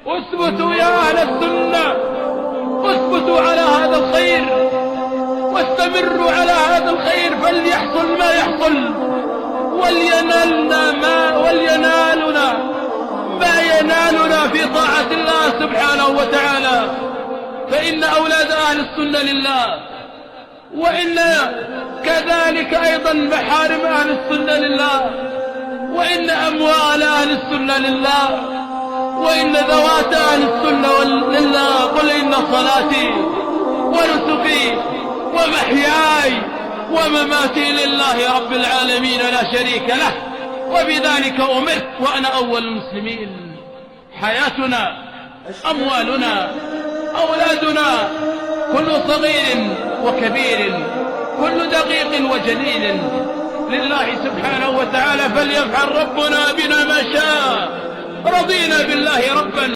اثبتوا يا أهل السنة، اثبتوا على هذا الخير واستمروا على هذا الخير، فليحصل ما يحصل ولينالنا ما ينالنا في طاعة الله سبحانه وتعالى. فإن أولاد أهل السنة لله، وإن كذلك أيضا محارم أهل السنة لله، وإن أموال أهل السنة لله، وإن ذوات أهل السنة لله. قل إن صلاتي ونسكي ومحياي ومماتي لله رب العالمين لا شريك له، وبذلك أمرت وأنا أول المسلمين. حياتنا، أموالنا، أولادنا، كل صغير وكبير، كل دقيق وجليل لله سبحانه وتعالى، فليفعل ربنا بنا ما شاء. رضينا بالله ربا